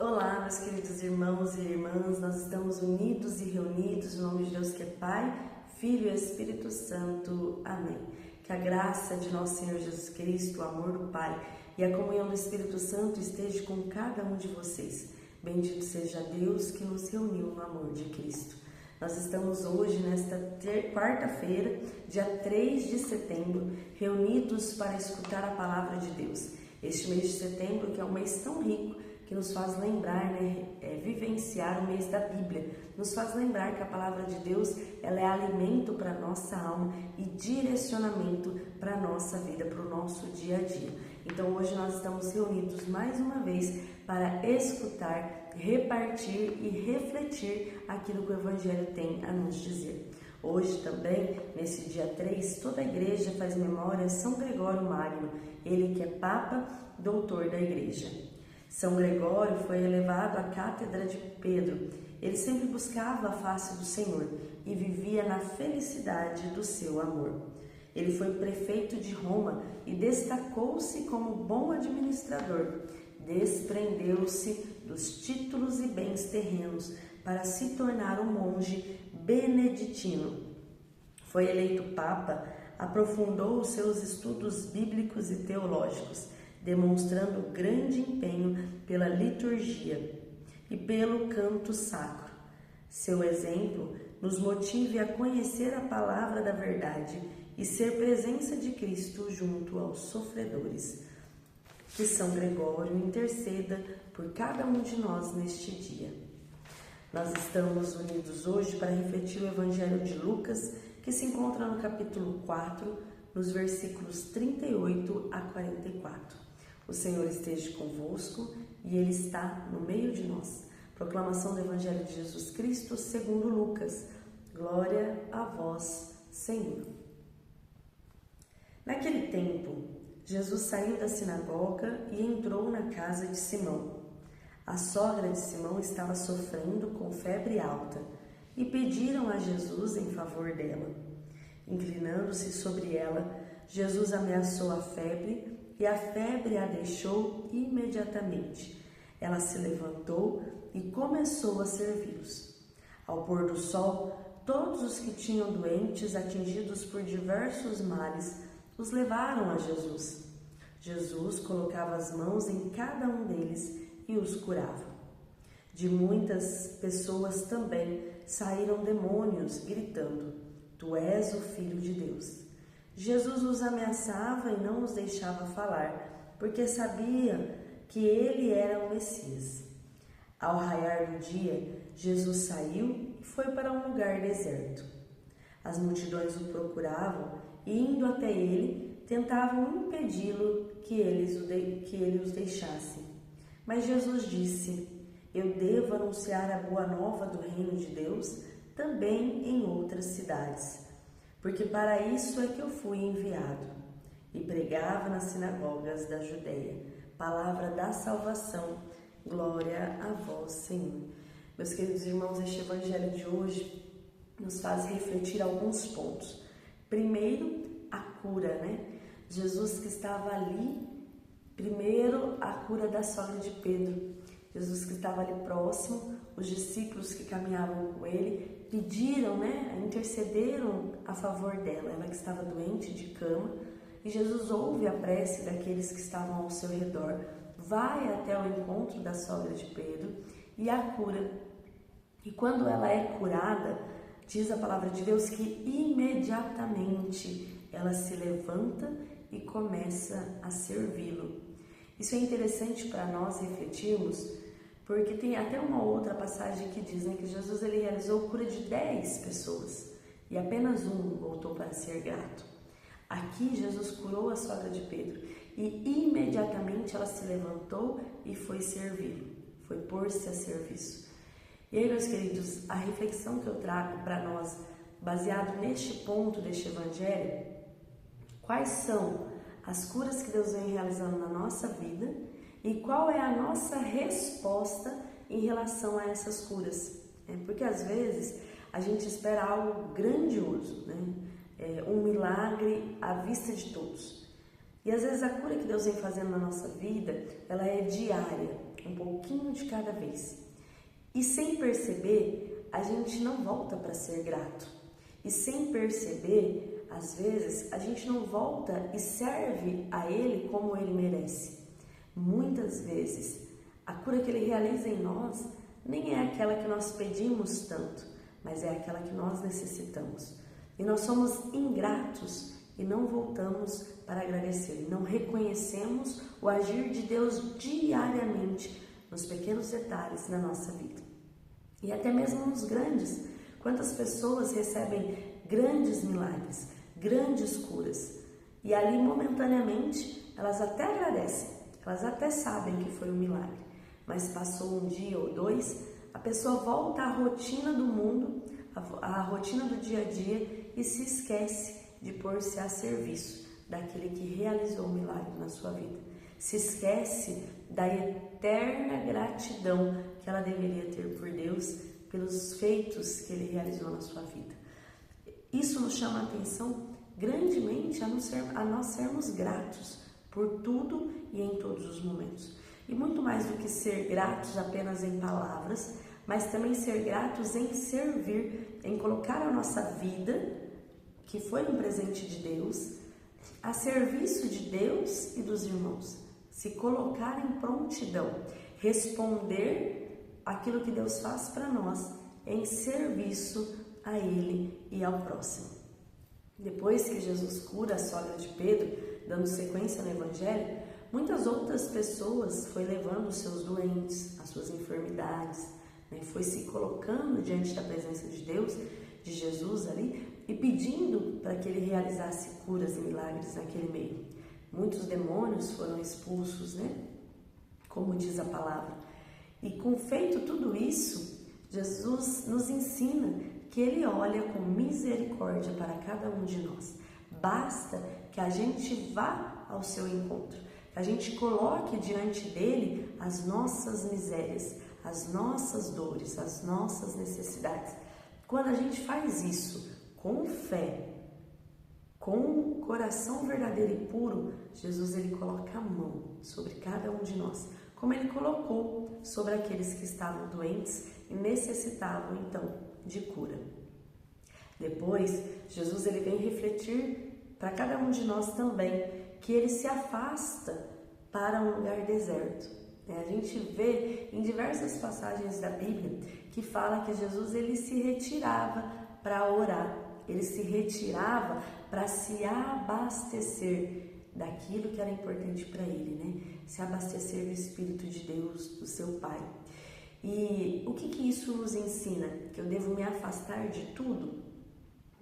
Olá, meus queridos irmãos e irmãs, nós estamos unidos e reunidos no nome de Deus que é Pai, Filho e Espírito Santo. Amém. Que a graça de nosso Senhor Jesus Cristo, o amor do Pai e a comunhão do Espírito Santo esteja com cada um de vocês. Bendito seja Deus que nos reuniu no amor de Cristo. Nós estamos hoje, nesta quarta-feira, dia 3 de setembro, reunidos para escutar a palavra de Deus. Este mês de setembro, que é um mês tão rico, que nos faz lembrar, vivenciar o mês da Bíblia, nos faz lembrar que a palavra de Deus ela é alimento para a nossa alma e direcionamento para a nossa vida, para o nosso dia a dia. Então hoje nós estamos reunidos mais uma vez para escutar, repartir e refletir aquilo que o Evangelho tem a nos dizer. Hoje também, nesse dia 3, toda a igreja faz memória a São Gregório Magno, ele que é Papa, doutor da igreja. São Gregório foi elevado à cátedra de Pedro. Ele sempre buscava a face do Senhor e vivia na felicidade do seu amor. Ele foi prefeito de Roma e destacou-se como bom administrador. Desprendeu-se dos títulos e bens terrenos para se tornar um monge beneditino. Foi eleito Papa, aprofundou os seus estudos bíblicos e teológicos, demonstrando grande empenho pela liturgia e pelo canto sacro. Seu exemplo nos motive a conhecer a palavra da verdade e ser presença de Cristo junto aos sofredores. Que São Gregório interceda por cada um de nós neste dia. Nós estamos unidos hoje para refletir o Evangelho de Lucas, que se encontra no capítulo 4, nos versículos 38 a 44. O Senhor esteja convosco e Ele está no meio de nós. Proclamação do Evangelho de Jesus Cristo segundo Lucas. Glória a vós, Senhor. Naquele tempo, Jesus saiu da sinagoga e entrou na casa de Simão. A sogra de Simão estava sofrendo com febre alta e pediram a Jesus em favor dela. Inclinando-se sobre ela, Jesus ameaçou a febre e a febre a deixou imediatamente. Ela se levantou e começou a servi-los. Ao pôr do sol, todos os que tinham doentes atingidos por diversos males os levaram a Jesus. Jesus colocava as mãos em cada um deles e os curava. De muitas pessoas também saíram demônios, gritando: Tu és o Filho de Deus. Jesus os ameaçava e não os deixava falar, porque sabia que ele era o Messias. Ao raiar do dia, Jesus saiu e foi para um lugar deserto. As multidões o procuravam e, indo até ele, tentavam impedi-lo que ele os deixasse. Mas Jesus disse: Eu devo anunciar a boa nova do reino de Deus também em outras cidades, porque para isso é que eu fui enviado. E pregava nas sinagogas da Judeia. Palavra da salvação. Glória a vós, Senhor. Meus queridos irmãos, este evangelho de hoje nos faz refletir alguns pontos. Primeiro, a cura, Jesus que estava ali, primeiro a cura da sogra de Pedro. Jesus que estava ali próximo, os discípulos que caminhavam com ele pediram, intercederam a favor dela, ela que estava doente de cama, e Jesus ouve a prece daqueles que estavam ao seu redor, vai até o encontro da sogra de Pedro e a cura. E quando ela é curada, diz a palavra de Deus que imediatamente ela se levanta e começa a servi-lo. Isso é interessante para nós refletirmos, porque tem até uma outra passagem que diz que Jesus ele realizou a cura de 10 pessoas e apenas um voltou para ser grato. Aqui Jesus curou a sogra de Pedro e imediatamente ela se levantou e foi servi-lo, foi pôr-se a serviço. E aí, meus queridos, a reflexão que eu trago para nós, baseado neste ponto deste evangelho, quais são as curas que Deus vem realizando na nossa vida e qual é a nossa resposta em relação a essas curas. Porque às vezes a gente espera algo grandioso, um milagre à vista de todos. E às vezes a cura que Deus vem fazendo na nossa vida, ela é diária, um pouquinho de cada vez. E sem perceber, a gente não volta para ser grato. E sem perceber, às vezes, a gente não volta e serve a Ele como Ele merece. Muitas vezes, a cura que Ele realiza em nós nem é aquela que nós pedimos tanto, mas é aquela que nós necessitamos. E nós somos ingratos e não voltamos para agradecer, não reconhecemos o agir de Deus diariamente nos pequenos detalhes da nossa vida. E até mesmo nos grandes. Quantas pessoas recebem grandes milagres, grandes curas, e ali momentaneamente elas até agradecem, elas até sabem que foi um milagre, mas passou um dia ou dois, a pessoa volta à rotina do mundo, à rotina do dia a dia e se esquece de pôr-se a serviço daquele que realizou o milagre na sua vida. Se esquece da eterna gratidão que ela deveria ter por Deus, pelos feitos que Ele realizou na sua vida. Isso nos chama a atenção grandemente a nós sermos gratos por tudo e em todos os momentos. E muito mais do que ser gratos apenas em palavras, mas também ser gratos em servir, em colocar a nossa vida, que foi um presente de Deus, a serviço de Deus e dos irmãos. Se colocar em prontidão, responder aquilo que Deus faz para nós em serviço a Ele e ao próximo. Depois que Jesus cura a sogra de Pedro, dando sequência no Evangelho, muitas outras pessoas foi levando os seus doentes, as suas enfermidades, foi se colocando diante da presença de Deus, de Jesus ali, e pedindo para que Ele realizasse curas e milagres naquele meio. Muitos demônios foram expulsos, como diz a palavra. E com feito tudo isso, Jesus nos ensina que Ele olha com misericórdia para cada um de nós. Basta que a gente vá ao seu encontro, que a gente coloque diante dele as nossas misérias, as nossas dores, as nossas necessidades. Quando a gente faz isso com fé, com um coração verdadeiro e puro, Jesus ele coloca a mão sobre cada um de nós, como Ele colocou sobre aqueles que estavam doentes e necessitavam, então, de cura. Depois, Jesus ele vem refletir para cada um de nós também que Ele se afasta para um lugar deserto. A gente vê em diversas passagens da Bíblia que fala que Jesus ele se retirava para orar, Ele se retirava para se abastecer daquilo que era importante para Ele, se abastecer do Espírito de Deus, do seu Pai. E o que isso nos ensina? Que eu devo me afastar de tudo?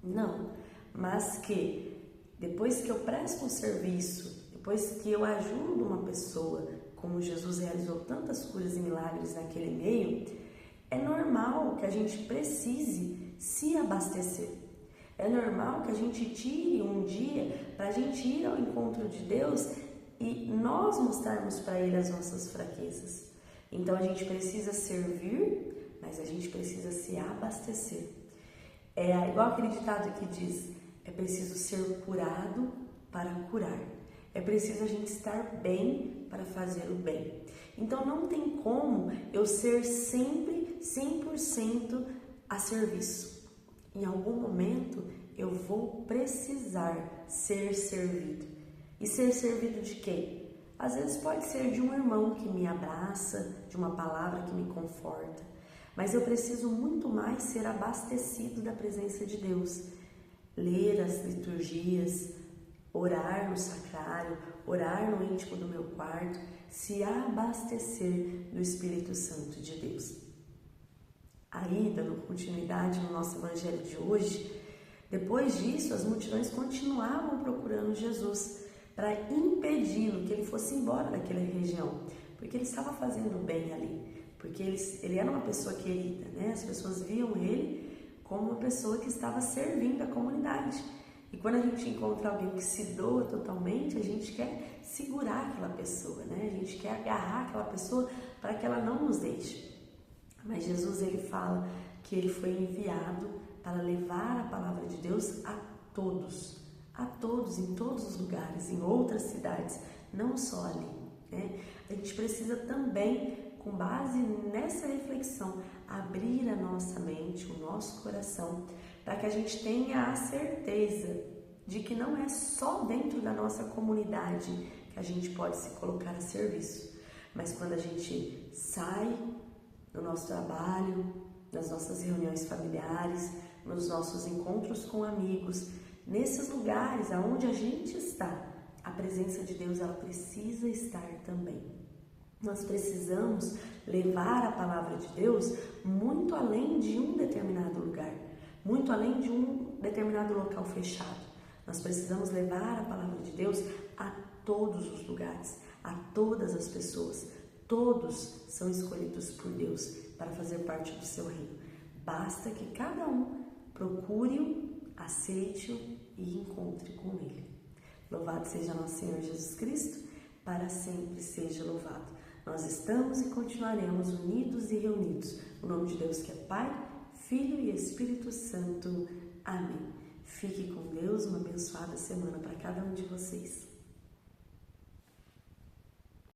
Não, mas que depois que eu presto um serviço, depois que eu ajudo uma pessoa, como Jesus realizou tantas curas e milagres naquele meio, é normal que a gente precise se abastecer. É normal que a gente tire um dia para a gente ir ao encontro de Deus e nós mostrarmos para Ele as nossas fraquezas. Então a gente precisa servir, mas a gente precisa se abastecer. É igual aquele ditado que diz, é preciso ser curado para curar. É preciso a gente estar bem para fazer o bem. Então não tem como eu ser sempre 100% a serviço. Em algum momento eu vou precisar ser servido. E ser servido de quem? Às vezes pode ser de um irmão que me abraça, de uma palavra que me conforta. Mas eu preciso muito mais ser abastecido da presença de Deus. Ler as liturgias, orar no sacrário, orar no íntimo do meu quarto, se abastecer do Espírito Santo de Deus. Aí, dando continuidade no nosso evangelho de hoje, depois disso, as multidões continuavam procurando Jesus para impedi-lo que ele fosse embora daquela região, porque ele estava fazendo bem ali, porque ele era uma pessoa querida, As pessoas viam ele como uma pessoa que estava servindo a comunidade. E quando a gente encontra alguém que se doa totalmente, a gente quer segurar aquela pessoa, A gente quer agarrar aquela pessoa para que ela não nos deixe. Mas Jesus ele fala que ele foi enviado para levar a palavra de Deus a todos, em todos os lugares, em outras cidades, não só ali. A gente precisa também com base nessa reflexão, abrir a nossa mente, o nosso coração, para que a gente tenha a certeza de que não é só dentro da nossa comunidade que a gente pode se colocar a serviço, mas quando a gente sai no nosso trabalho, nas nossas reuniões familiares, nos nossos encontros com amigos, nesses lugares aonde a gente está, a presença de Deus ela precisa estar também. Nós precisamos levar a palavra de Deus muito além de um determinado lugar, muito além de um determinado local fechado. Nós precisamos levar a palavra de Deus a todos os lugares, a todas as pessoas. Todos são escolhidos por Deus para fazer parte do seu reino. Basta que cada um procure-o, aceite-o e encontre com ele. Louvado seja nosso Senhor Jesus Cristo, para sempre seja louvado. Nós estamos e continuaremos unidos e reunidos. No nome de Deus que é Pai, Filho e Espírito Santo. Amém. Fique com Deus, uma abençoada semana para cada um de vocês.